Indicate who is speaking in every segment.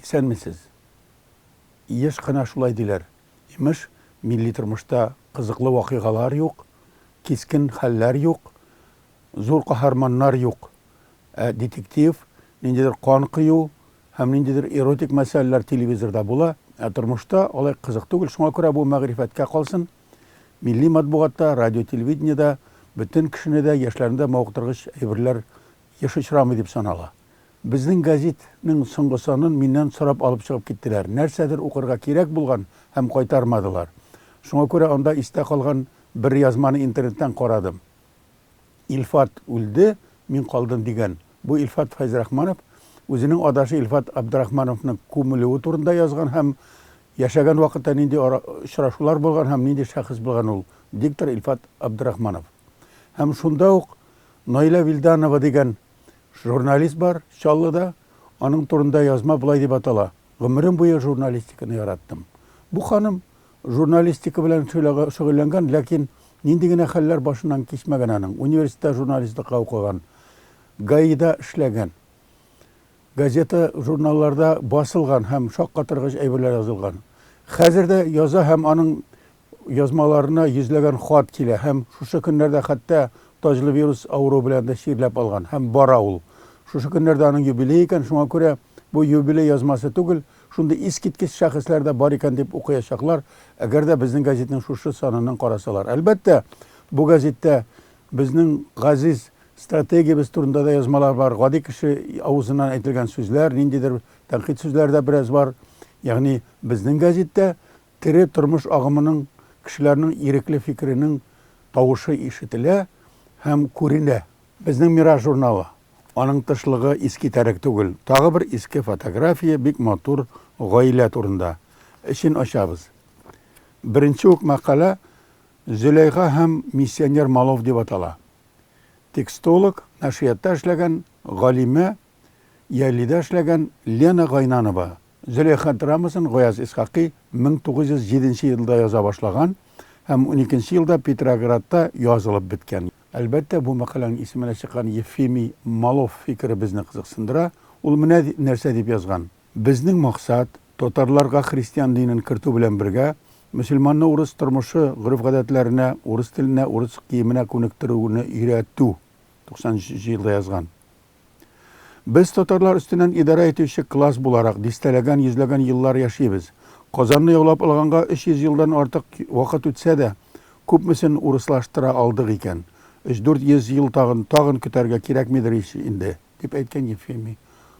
Speaker 1: Исәнмесез? Еш кына шулай диләр. Имеш, милли тормышта кызыклы вакыйгалар юк, кискен хәлләр юк, зур каһарманнар юк. Детектив, ниндидер кан кыю һәм ниндидер эротик мәсьәләләр телевизорда була. Тормышта алай кызык түгел, шуңа күрә бу мәгърифәткә калсын. Милли матбугатта, радио, телевидениедә бөтен кешене дә яшьләрендә мавыктыргыч әйберләр еш очрамый дип санала. Безнең газетның соңгы санын миннән сорап алып чыгып киттеләр. Нәрсәдер укырга кирәк булган һәм кайтармадылар. Шуңа күрә анда истә калган бер язманы интернеттан карадым. Илфат үлде, мин калдым дигән. Бу Илфат Файзрахманов үзенең адашы Илфат Абдрахмановның күмелүе турында язган һәм яшәгән вакытта нинди очрашулар булган һәм нинди шәхес булган ул диктор Илфат Абдрахманов. Һәм шунда ук Наиля Вилданова дигән журналист бар, Чаллыда, аның турында язма булай дип атала. Гомерем буе журналистиканы яраттым. Бу ханым журналистика белән шөгыльләнгән, ләкин нинди генә хәлләр башыннан кичмәгән аның. Университетта журналистлыкка укыган, ГАИда эшләгән. Газета, журналларда басылган һәм шаккатыргыч әйберләр язылган. Хәзер дә яза һәм аның язмаларына йөзләгән хат килә һәм шушы көннәрдә хәтта таҗлы вирус авыру белән дә ширләп алган һәм бара ул. Шушы көннәрдә аның юбилей икән, шуңа күрә бу юбилей язмасы түгел, шундый искиткеч шәхесләр дә бар икән дип укыячаклар, әгәр дә безнең газетның шушы санын карасалар. Әлбәттә, бу газеттә безнең газиз стратегиябез турында да язмалар бар. Гади кеше авызыннан әйтелгән сүзләр, ниндидер тәнкыйть сүзләр дә бераз бар. Ягъни безнең газеттә тере тормыш агымының, кешеләрнең ирекле фикеренең тавышы ишетелә һәм күренә. Безнең Мираж журналы, аның тышлыгы искитәрәк түгел. Тагы бер иске фотография, бик матур гаилә турында. Эшен ачабыз. Беренче үк мәкалә Зөләйха һәм миссионер Малов дип атала. Текстолог, нәшриятта эшләгән Галимә, Ялидә эшләгән Лена Гайнанова. Зөләйха драмасын Гаяз Исхакый 1907 елда яза башлаган һәм 12 елда Петроградта язылып беткән. Әлбәттә, бу мәкаләнең исеменә чыккан Ефимий Малов фикере безне кызыксындыра. Ул менә нәрсә дип язган. Безнең максат татарларга христиан динен кертү белән бергә мөселманны урыс тормышы, гырыф-гадәтләренә, урыс теленә, урыс киеменә күнектерүне өйрәтү. 90 елда язган. Без татарлар өстеннән идарә итүче класс буларак дистәләгән, йөзләгән еллар яшибез. Казанны яулап алганга 300 елдан артык вакыт үтсә дә, күпмесен урыслаштыра алдык икән. 300-400 ел тагын көтәргә кирәкмидер инде, дип әйткән Ефимий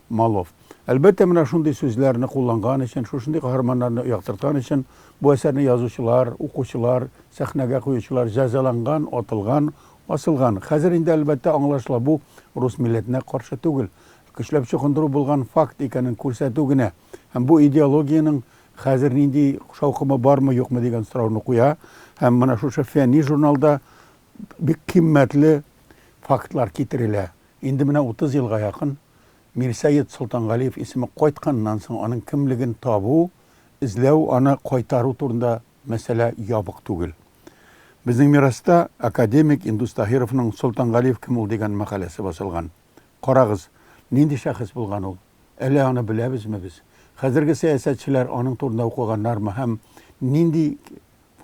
Speaker 1: Малов. Әлбәттә, менә шундый сүзләрне кулланган өчен, шушындый каһарманнарны яктырткан өчен бу әсәрне язучылар, укучылар, сәхнәгә куючылар җәзаланган, атылган, асылган. Хәзер инде әлбәттә аңлашыла, бу рус милләтенә каршы түгел. Көчләп чукындыру булган факт икәнен күрсәтү генә. Һәм бу идеологияның хәзер нинди шаукымы бармы, юкмы дигән сорауны куя. Һәм менә шушы фәнни журналда бик кыйммәтле фактлар китерелә. Инде менә 30 елга якын Мирсәет Солтангалиев исеме кайтканнан соң аның кимлеген табу, изләү, аны кайтару турында мәсьәлә ябык түгел. Безнең Мираста академик Индус Таһировның Солтангалиев кем ул дигән мәкаләсе басылган. Карагыз, нинди шәхес булган ул? Әле аны беләбезме без? Хәзерге сәясәтчеләр аның турында укыганнармы һәм нинди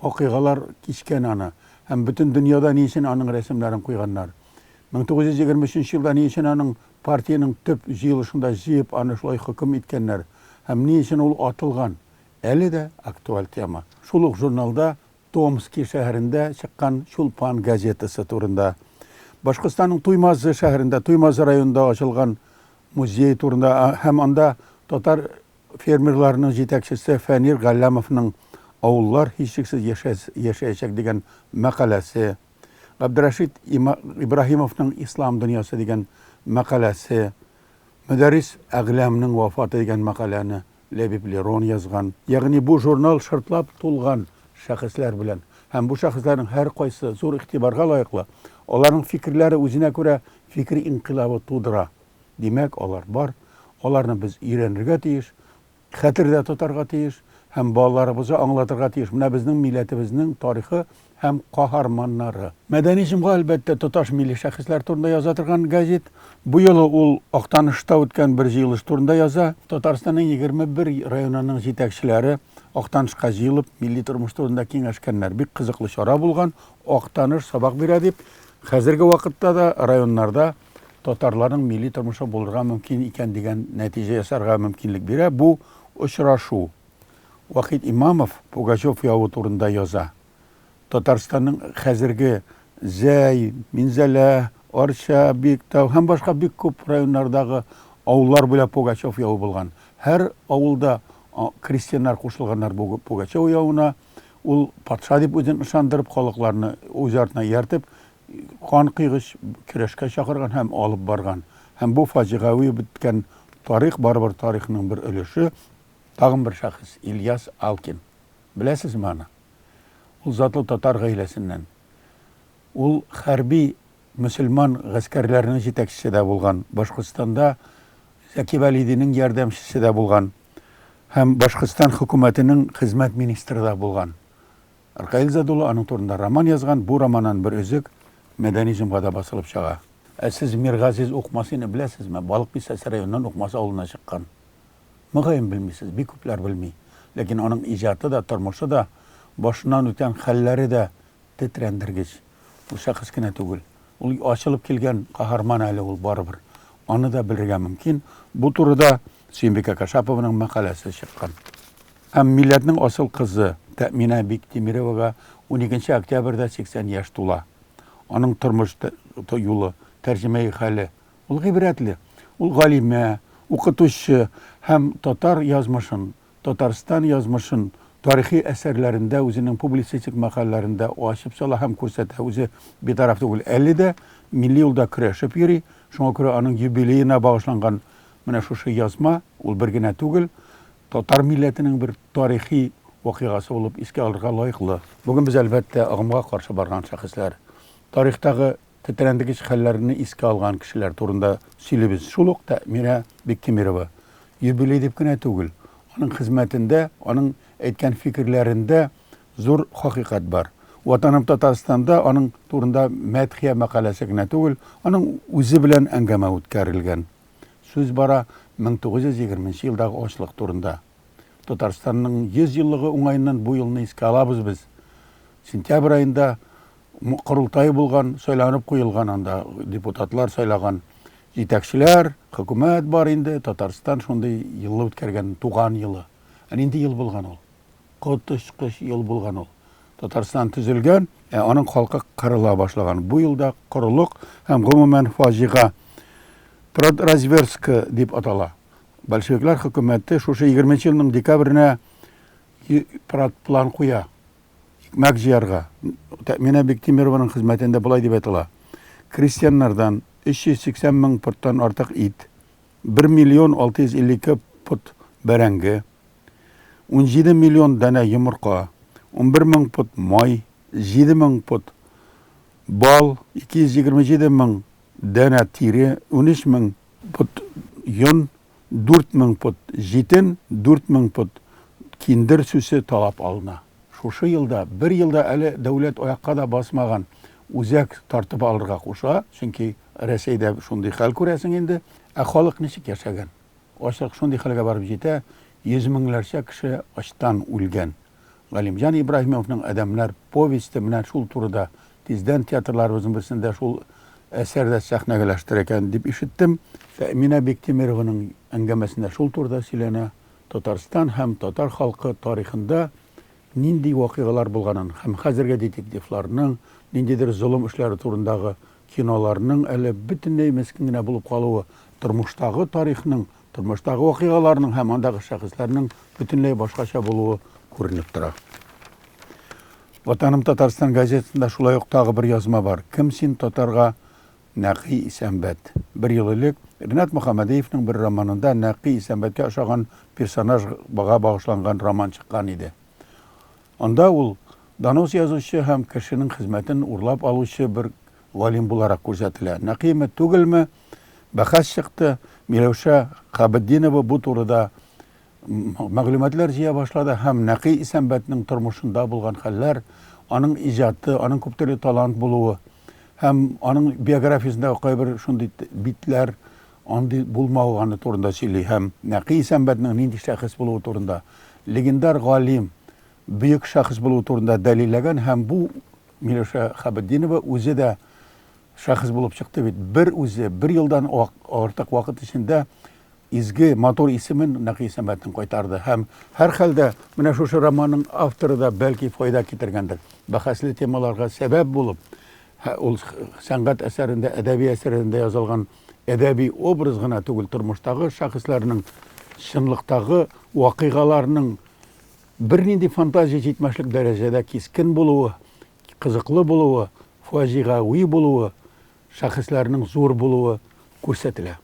Speaker 1: вакыйгалар кичкән аны? Һәм бөтен дөньяда ни өчен аның рәсемнәрен куйганнар? 1923 елда ни өчен аның партияның төп җыелышында җыеп аны шулай хөкем иткәннәр? Һәм ни өчен ул атылган? Әле дә актуаль тема. Шул ук журналда Томский шәһәрендә чыккан Чулпан газетасы турында, Башкортстанның Туймазы шәһәрендә, Туймазы районында ачылган музей турында һәм анда татар фермерларының җитәкчесе Фәнир Галләмовның авыллар һичшиксез яшәячәк дигән мәкаләсе, Абдрашид Ибраһимовның Ислам дөньясы дигән мәкаләсе, Мөдәррис Әгләмнең вафаты дигән мәкаләне Ләбиб Лерон язган. Ягъни бу журнал шартлап тулган шәхесләр белән. Һәм бу шәхесләрнең һәр кайсы зур игътибарга лаеклы. Аларның фикерләре үзенә күрә фикри инкыйлабы тудыра. Димәк, алар бар. Аларны без өйрәнергә тиеш, хәтердә тотарга тиеш һәм балаларыбызга аңлатырга тиеш. Менә безнең милләтебезнең тарихы һәм каһарманнары. Мәдәни җомга әлбәттә тоташ милли шәхесләр турында яза торган газет. Бу юлы ул Актанышта үткән бер җыелыш турында яза. Татарстанның 21 районының җитәкчеләре Актанышка җыелып, милли тормыш турында киңәшкәннәр. Бик кызыклы чара булган. Актаныш сабак бирә дип, хәзерге вакытта да районнарда татарларның милли тормышы булырга мөмкин икән дигән нәтиҗә ясарга мөмкинлек бирә. Бу очрашу. Вахит Имамов Пугачев явы турында яза. Татарстанның хәзерге Зәй, Минзәлә, Арча, Биктау һәм башка бик күп районнардагы авыллар буйлап Пугачев явы булган. Һәр авылда крестьяннар кушылганнар Пугачев явына. Ул патша дип үзен ышандырып, халыкларны үз артына ияртеп, кан кыйгыч көрәшкә чакырган һәм алып барган. Һәм бу фаҗигави биткән тарих, барбар тарихның бер өлеше. Тагын бер шәхес, Ильяс Алкин. Беләсезме аны? Ул затлы татар гаиләсеннән. Ул хәрби мөселман гаскәрләренең җитәкчесе дә булган. Башкортстанда Зәки Вәлидинең ярдәмчесе дә булган. Һәм Башкортстан хөкүмәтенең хезмәт министры да булган. Аркаил Задулла аның турында роман язган. Бу романнан бер өзек мәдәни җомгада басылып чыга. Сез Миргазиз Укмасыны беләсезме? Балык бистәсе районыннан Укмас авылына чыккан. Мөгаен белмисез, бик күпләр белми. Ләкин аның иҗаты да, тормышы да, башыннан үткән хәлләре дә тетрәндергеч. Ул шәхес кенә түгел. Ул ачылып килгән каһарман әле ул барыбер. Аны да белергә мөмкин. Бу турыда Сөембикә Кашапованың мәкаләсе чыккан. Һәм милләтнең асыл кызы Тәминә Биктимировага 12 октябрьдә 80 яшь тула. Аның тормыш юлы, тәрҗемәи хәле ул гыйбрәтле. Ул галимә, укытучы һәм татар язмышын, Татарстан язмышын тарихи әсәрләрендә, үзенең публицистик мәкаләләрендә ачып сала һәм күрсәтә. Үзе битараф түгел. Әле дә милли юлда көрәшеп йөри. Шуңа күрә аның юбилеена багышланган менә шушы язма, ул бер генә түгел, татар милләтенең бер тарихи вакыйгасы булып искә алырга лаеклы. Бүген без әлбәттә агымга каршы барган шәхесләр, тарихтагы тетрәндергеч хәлләрне искә алган кешеләр турында сөйлибез. Шул ук Тәминә Биктимирова юбилей дип кенә түгел, аның хезмәтендә, аның әйткән фикерләрендә зур хакыйкать бар. Ватаным Татарстанда аның турында мәдхия мәкаләсе генә түгел, аның үзе белән әңгәмә үткәрелгән. Сүз бара 1920 елдагы ачлык турында. Татарстанның 100 еллыгы уңайыннан бу елны искә алабыз без. Сентябрь айында корылтай булган, сайланып куелган, анда депутатлар сайлаган җитәкчеләр, хөкүмәт бар инде. Татарстан шундый елны үткәргән, туган елы. Инде ел булган ул. Котышкыч ел булган ул. Татарстан төзелгән, аның халкы кырыла башлаган. Бу елда корылык һәм гомумән фаҗига Продразверска дип атала. Большевиклар хөкүмәте шушы 20 елның декабренә план куя. Икмәк җыярга. Тәминә Биктимированың хезмәтендә булай дип әйтелә. Крестьяннардан 380 мең путтан артык ит, 1 миллион 652 пут бәрәңге, 17 миллион дәнә йомырка, 11 мең пут май, 7 мең пут бал, 227 мең дәнә тире, 13 мең пут йон, 4 мең пут җитен, 4 мең пут киндер сүсе талап алына. Шушы елда, бер елда әле дәүләт аякка да басмаган, үзәк тартып алырга куша, чөнки Рәсәйдә шундый хәл күрәсең инде, халык ничек яшәгән? Ачлык шундый хәлгә барып җитә, 100 меңләрчә кеше ачтан үлгән. Галимҗан Ибраһимовның Адәмнәр повесте менә шул турыда тиздән театрларыбызның берсендә шул әсәрдә сәхнәгәләштерелгән дип ишеттем. Тәминә Биктимированың әңгәмәсендә шул турыда сөйләнә. Татарстан һәм татар халкы тарихында нинди вакыйгалар булганын һәм хәзерге детективларның ниндидер зулым эшләре турындагы киноларның әле бөтенләй мескен генә булып калуы, тормыштагы тарихның, тормыштагы вакыйгаларның һәм андагы шәхесләрнең бөтенләй башкача булуы күренеп тора. Ватаным Татарстан газетасында шулай ук тагы бер язма бар. Кем син татарга Нәқи Исәнбәт. Бер ел элек Ринат Мөхәммәдиевның бер романында Нәқи Исәнбәткә ошаган персонаж багышланган роман чыккан иде. Анда ул донос язучы һәм кешенең хезмәтен урлап алучы бер галим буларак күрсәтелә. Нәкыйме түгелме? Бәхәс чыкты. Миләүшә Хабетдинова бу турыда мәгълүматлар җыя башлады һәм Нәқи Исәнбәтнең тормышында булган хәлләр, аның иҗаты, аның күптөрле талант булуы һәм аның биографиясендә кайбер шундый битләр андый булмауганы турында сөйли һәм Нәкый Исәнбәтнең нинди шәхес булуы турында, легендар галим, бөек шәхес булуы турында дәлилләгән һәм бу Миләүшә Хәбетдинова үзе дә шәхес булып чыкты бит. Бер елдан артык вакыт эчендә изге, матур исемен Нәкый Исәнбәтнең кайтарды һәм һәр хәлдә менә шушы романның авторы да бәлки файда китергәндер. Бәхәсле темаларга сәбәп булып, ул сәнгать әсәрендә, әдәби әсәрендә язылган әдәби образ гына түгел, тормыштагы шәхесләрнең чынлыктагы вакыйгаларның бернинди фантазия җитмәшлек дәрәҗәдә кискен булуы, кызыклы булуы, фаҗигави булуы, шәхесләрнең зур булуы күрсәтелә.